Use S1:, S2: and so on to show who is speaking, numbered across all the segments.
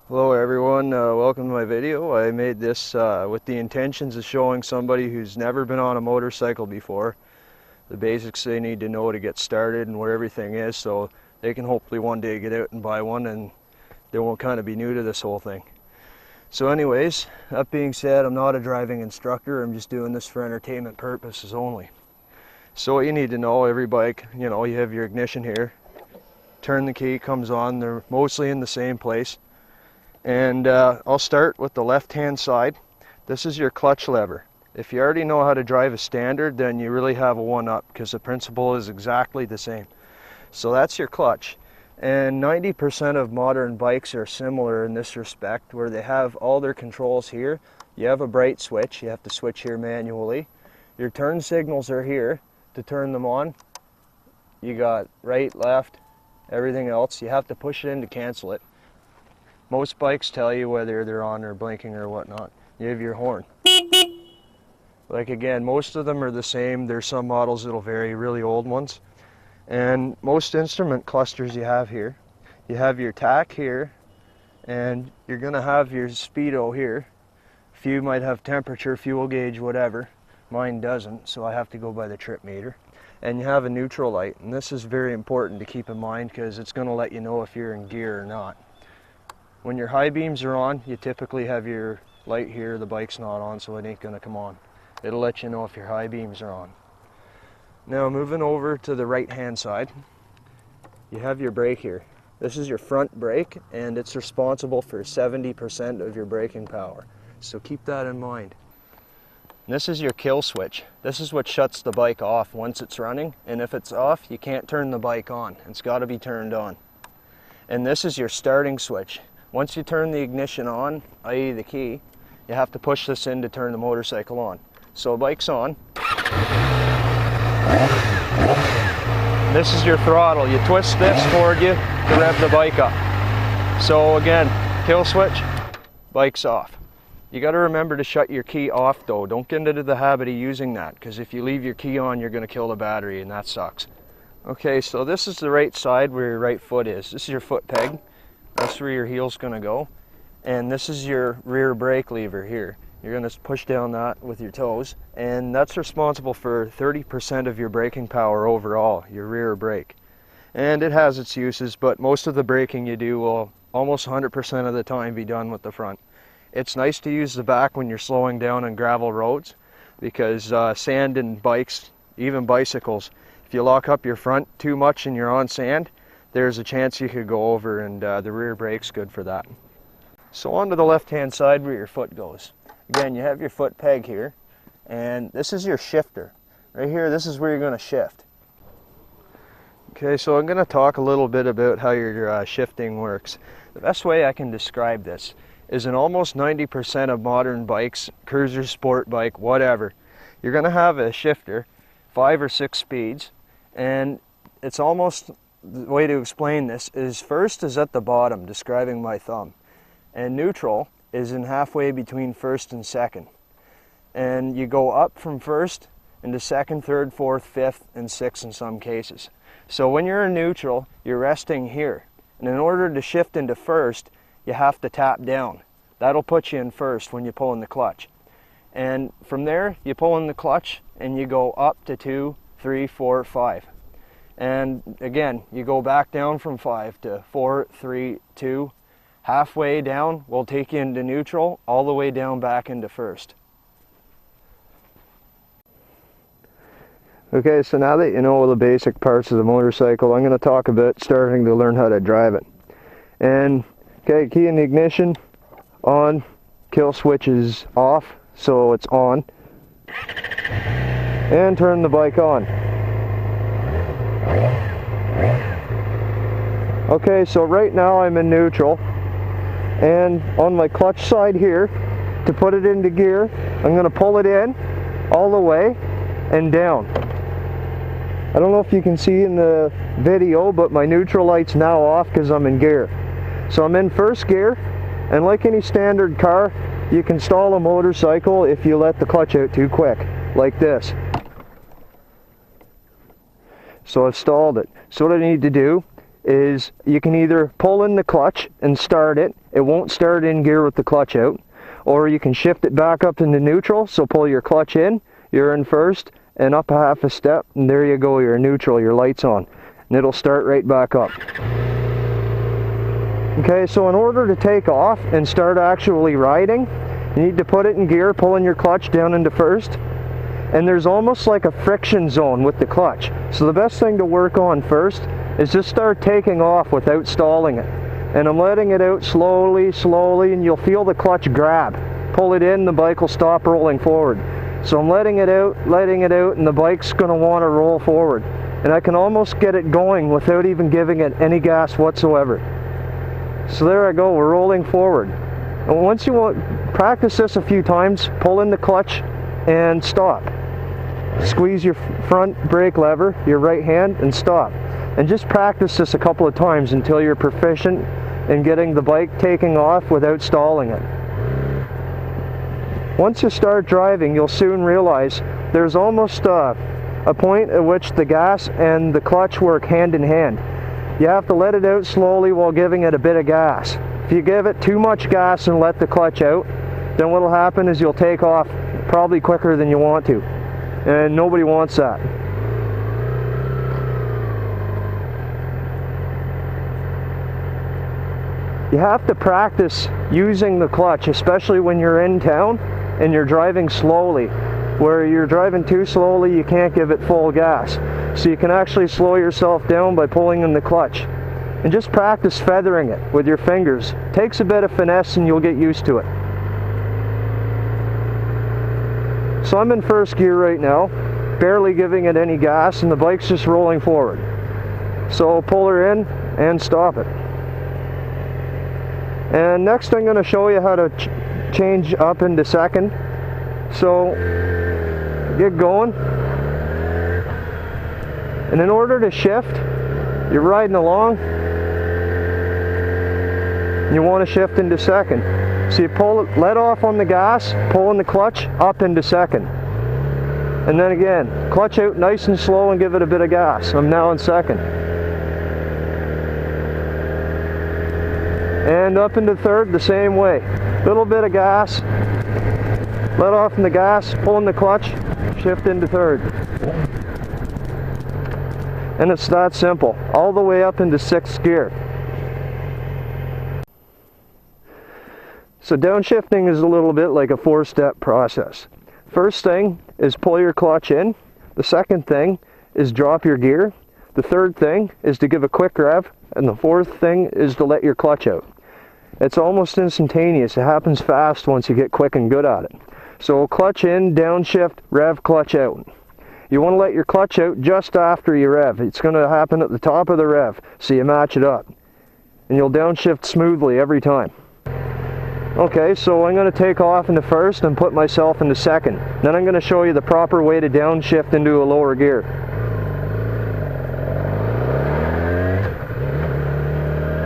S1: Hello everyone, welcome to my video. I made this with the intentions of showing somebody who's never been on a motorcycle before the basics they need to know to get started and where everything is, so they can hopefully one day get out and buy one and they won't kind of be new to this whole thing. So anyways, that being said, I'm not a driving instructor. I'm just doing this for entertainment purposes only. So what you need to know, every bike, you have your ignition here, turn the key, comes on, they're mostly in the same place. And I'll start with the left hand side. This is your clutch lever. If you already know how to drive a standard, then you really have a one-up because the principle is exactly the same. So that's your clutch. And 90% of modern bikes are similar in this respect, where they have all their controls here. You have a bright switch, you have to switch here manually. Your turn signals are here to turn them on. You got right, left, everything else. You have to push it in to cancel it. Most bikes tell you whether they're on or blinking or whatnot. You have your horn. Like again, most of them are the same. There's some models that'll vary, really old ones. And most instrument clusters you have here. You have your tach here, and you're gonna have your speedo here. A few might have temperature, fuel gauge, whatever. Mine doesn't, so I have to go by the trip meter. And you have a neutral light, and this is very important to keep in mind because it's gonna let you know if you're in gear or not. When your high beams are on, you typically have your light here. The bike's not on, so it ain't gonna come on. It'll let you know if your high beams are on. Now moving over to the right hand side, you have your brake here. This is your front brake, and it's responsible for 70% of your braking power. So keep that in mind. And this is your kill switch. This is what shuts the bike off once it's running, and if it's off, you can't turn the bike on. It's gotta be turned on. And this is your starting switch. Once you turn the ignition on, i.e. the key, you have to push this in to turn the motorcycle on. So bike's on. This is your throttle. You twist this toward you to rev the bike up. So again, kill switch, bike's off. You got to remember to shut your key off though. Don't get into the habit of using that, because if you leave your key on, you're going to kill the battery, and that sucks. Okay, so this is the right side where your right foot is. This is your foot peg. That's where your heel's gonna go. And this is your rear brake lever here. You're gonna push down that with your toes, and that's responsible for 30% of your braking power overall, your rear brake. And it has its uses, but most of the braking you do will almost 100% of the time be done with the front. It's nice to use the back when you're slowing down on gravel roads, because sand and bikes, even bicycles, if you lock up your front too much and you're on sand, there's a chance you could go over, and the rear brake's good for that. So on to the left hand side where your foot goes. Again, you have your foot peg here, and this is your shifter. Right here, this is where you're going to shift. Okay, so I'm going to talk a little bit about how your shifting works. The best way I can describe this is in almost 90% of modern bikes, cruiser, sport bike, whatever, you're going to have a shifter, 5 or 6 speeds, and it's almost, the way to explain this is first is at the bottom, describing my thumb, and neutral is in halfway between first and second. And you go up from first into second, third, fourth, fifth, and sixth in some cases. So when you're in neutral, you're resting here. And in order to shift into first, you have to tap down. That'll put you in first when you pull in the clutch. And from there, you pull in the clutch and you go up to 2, 3, 4, 5. And again, you go back down from 5 to 4, 3, 2. Halfway down will take you into neutral, all the way down back into first. Okay, so now that you know all the basic parts of the motorcycle, I'm going to talk about starting to learn how to drive it. And okay, key in the ignition, on, kill switch is off, so it's on. And turn the bike on. Okay, so right now I'm in neutral, and on my clutch side here, to put it into gear, I'm going to pull it in all the way and down. I don't know if you can see in the video, but my neutral light's now off because I'm in gear. So I'm in first gear, and like any standard car, you can stall a motorcycle if you let the clutch out too quick, like this. So I've stalled it. So what I need to do is you can either pull in the clutch and start it. It won't start in gear with the clutch out. Or you can shift it back up into neutral, so pull your clutch in, you're in first, and up a half a step, and there you go, you're in neutral, your light's on. And it'll start right back up. Okay, so in order to take off and start actually riding, you need to put it in gear, pulling your clutch down into first. And there's almost like a friction zone with the clutch. So the best thing to work on first is just start taking off without stalling it. And I'm letting it out slowly, slowly, and you'll feel the clutch grab. Pull it in, the bike will stop rolling forward. So I'm letting it out, and the bike's gonna wanna roll forward. And I can almost get it going without even giving it any gas whatsoever. So there I go, we're rolling forward. And once you practice this a few times, pull in the clutch and stop. Squeeze your front brake lever, your right hand, and stop. And just practice this a couple of times until you're proficient in getting the bike taking off without stalling it. Once you start driving, you'll soon realize there's almost a point at which the gas and the clutch work hand in hand. You have to let it out slowly while giving it a bit of gas. If you give it too much gas and let the clutch out, then what'll happen is you'll take off probably quicker than you want to. And nobody wants that. You have to practice using the clutch, especially when you're in town and you're driving slowly. Where you're driving too slowly, you can't give it full gas. So you can actually slow yourself down by pulling in the clutch. And just practice feathering it with your fingers. Takes a bit of finesse and you'll get used to it. So I'm in first gear right now, barely giving it any gas, and the bike's just rolling forward. So pull her in and stop it. And next I'm going to show you how to change up into second. So get going. And in order to shift, you're riding along, and you want to shift into second. So you let off on the gas, pull in the clutch, up into second. And then again, clutch out nice and slow and give it a bit of gas. I'm now in second. And up into third the same way. Little bit of gas, let off in the gas, pull in the clutch, shift into third. And it's that simple, all the way up into sixth gear. So downshifting is a little bit like a four-step process. First thing is pull your clutch in. The second thing is drop your gear. The third thing is to give a quick rev. And the fourth thing is to let your clutch out. It's almost instantaneous. It happens fast once you get quick and good at it. So clutch in, downshift, rev, clutch out. You want to let your clutch out just after you rev. It's going to happen at the top of the rev, so you match it up. And you'll downshift smoothly every time. Okay, so I'm going to take off into first and put myself into second. Then I'm going to show you the proper way to downshift into a lower gear.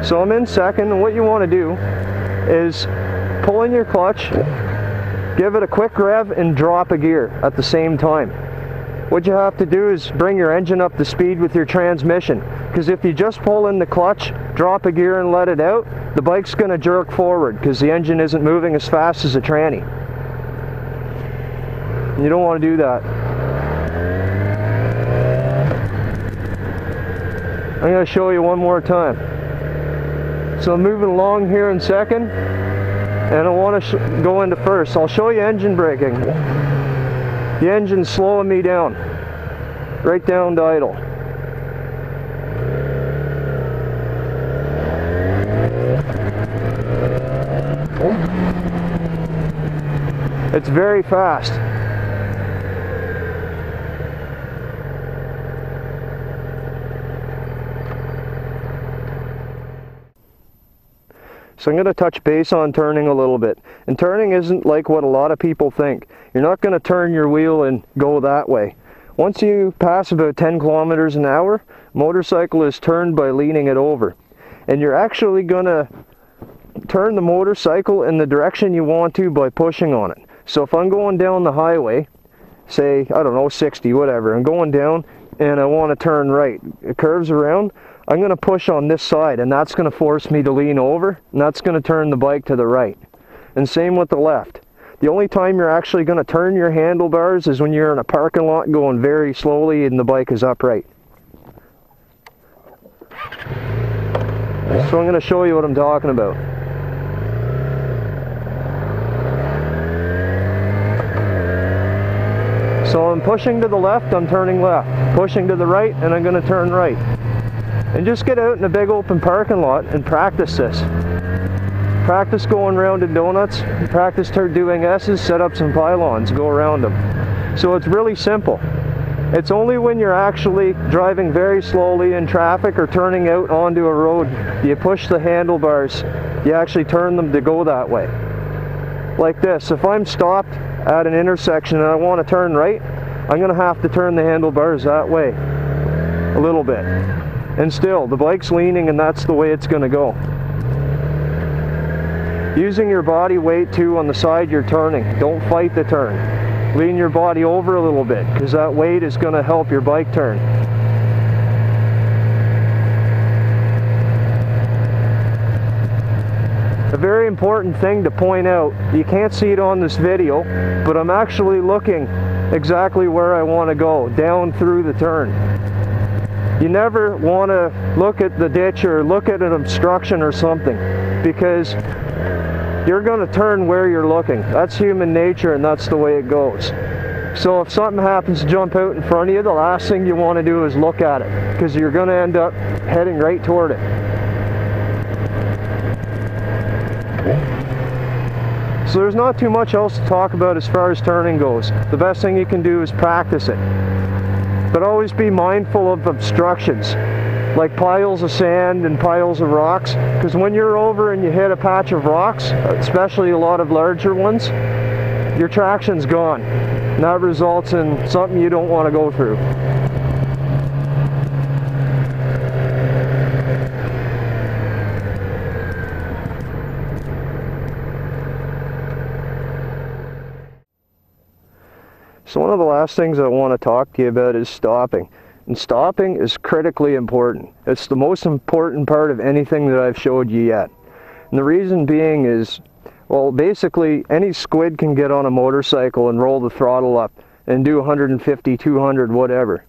S1: So I'm in second, and what you want to do is pull in your clutch, give it a quick rev, and drop a gear at the same time. What you have to do is bring your engine up to speed with your transmission, because if you just pull in the clutch, drop a gear and let it out, the bike's going to jerk forward because the engine isn't moving as fast as a tranny. You don't want to do that. I'm going to show you one more time. So I'm moving along here in second, and I want to go into first. I'll show you engine braking. The engine's slowing me down, right down to idle. It's very fast. So I'm going to touch base on turning a little bit. And turning isn't like what a lot of people think. You're not going to turn your wheel and go that way. Once you pass about 10 kilometers an hour, motorcycle is turned by leaning it over. And you're actually going to turn the motorcycle in the direction you want to by pushing on it. So if I'm going down the highway, say, I don't know, 60, whatever, I'm going down and I want to turn right. It curves around. I'm going to push on this side, and that's going to force me to lean over, and that's going to turn the bike to the right. And same with the left. The only time you're actually going to turn your handlebars is when you're in a parking lot going very slowly and the bike is upright. So I'm going to show you what I'm talking about. So I'm pushing to the left, I'm turning left. Pushing to the right, and I'm going to turn right. And just get out in a big open parking lot and practice this. Practice going round in donuts, practice doing S's, set up some pylons, go around them. So it's really simple. It's only when you're actually driving very slowly in traffic or turning out onto a road, you push the handlebars, you actually turn them to go that way. Like this, if I'm stopped at an intersection and I want to turn right, I'm going to have to turn the handlebars that way a little bit. And still, the bike's leaning and that's the way it's going to go. Using your body weight too on the side you're turning. Don't fight the turn. Lean your body over a little bit because that weight is going to help your bike turn. A very important thing to point out, you can't see it on this video, but I'm actually looking exactly where I want to go, down through the turn. You never want to look at the ditch or look at an obstruction or something, because you're going to turn where you're looking. That's human nature and that's the way it goes. So if something happens to jump out in front of you, the last thing you want to do is look at it, because you're going to end up heading right toward it. So there's not too much else to talk about as far as turning goes. The best thing you can do is practice it. But always be mindful of obstructions, like piles of sand and piles of rocks, because when you're over and you hit a patch of rocks, especially a lot of larger ones, your traction's gone. And that results in something you don't want to go through. So one of the last things I want to talk to you about is stopping. And stopping is critically important. It's the most important part of anything that I've showed you yet. And the reason being is, well, basically any squid can get on a motorcycle and roll the throttle up and do 150, 200, whatever.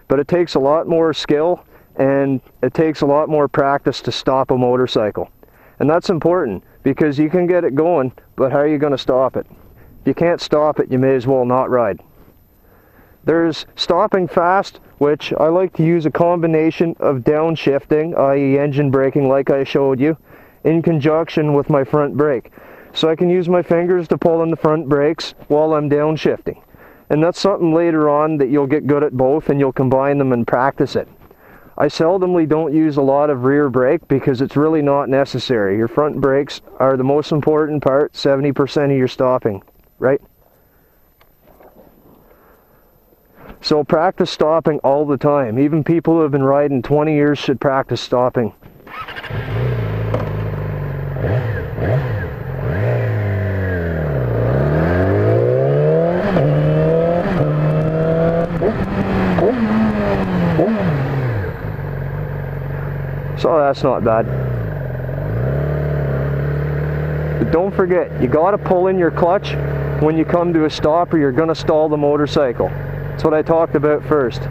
S1: But it takes a lot more skill and it takes a lot more practice to stop a motorcycle. And that's important because you can get it going, but how are you going to stop it? If you can't stop it, you may as well not ride. There's stopping fast, which I like to use a combination of downshifting, i.e. engine braking like I showed you, in conjunction with my front brake. So I can use my fingers to pull in the front brakes while I'm downshifting. And that's something later on that you'll get good at both and you'll combine them and practice it. I seldomly don't use a lot of rear brake because it's really not necessary. Your front brakes are the most important part, 70% of your stopping, right? So practice stopping all the time. Even people who have been riding 20 years should practice stopping. So that's not bad. But don't forget, you gotta pull in your clutch when you come to a stop or you're gonna stall the motorcycle. That's what I talked about first.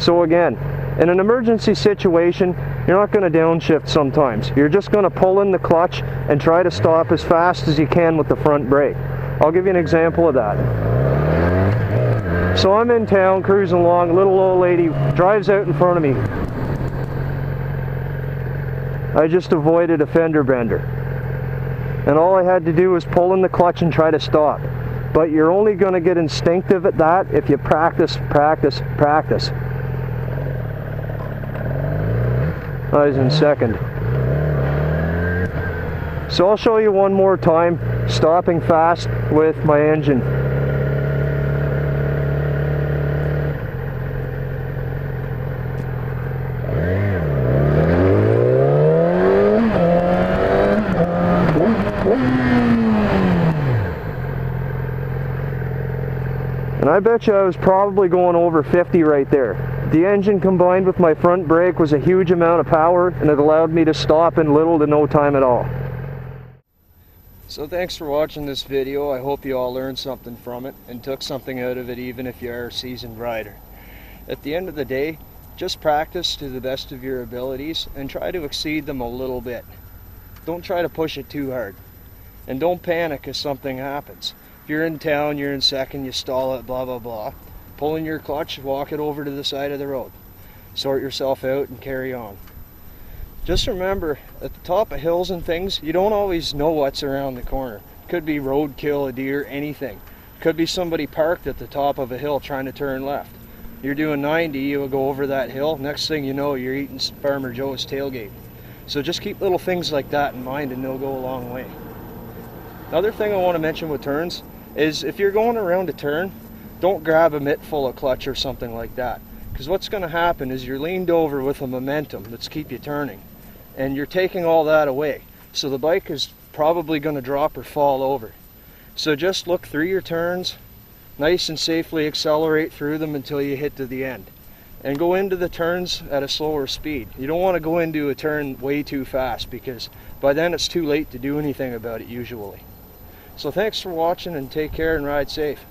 S1: So again, in an emergency situation, you're not going to downshift sometimes. You're just going to pull in the clutch and try to stop as fast as you can with the front brake. I'll give you an example of that. So I'm in town cruising along, a little old lady drives out in front of me. I just avoided a fender bender. And all I had to do was pull in the clutch and try to stop. But you're only going to get instinctive at that if you practice, practice, practice. I was in second. So I'll show you one more time, stopping fast with my engine. And I bet you I was probably going over 50 right there. The engine combined with my front brake was a huge amount of power, and it allowed me to stop in little to no time at all. So thanks for watching this video. I hope you all learned something from it and took something out of it, even if you are a seasoned rider. At the end of the day, just practice to the best of your abilities and try to exceed them a little bit. Don't try to push it too hard. And don't panic if something happens. If you're in town, you're in second, you stall it, blah blah blah. Pull in your clutch, walk it over to the side of the road. Sort yourself out and carry on. Just remember, at the top of hills and things, you don't always know what's around the corner. Could be roadkill, a deer, anything. Could be somebody parked at the top of a hill trying to turn left. You're doing 90, you'll go over that hill. Next thing you know, you're eating Farmer Joe's tailgate. So just keep little things like that in mind and they'll go a long way. Another thing I want to mention with turns is if you're going around a turn, don't grab a mitt full of clutch or something like that. Because what's going to happen is you're leaned over with a momentum that's keep you turning. And you're taking all that away. So the bike is probably going to drop or fall over. So just look through your turns, nice and safely accelerate through them until you hit to the end. And go into the turns at a slower speed. You don't want to go into a turn way too fast because by then it's too late to do anything about it usually. So thanks for watching and take care and ride safe.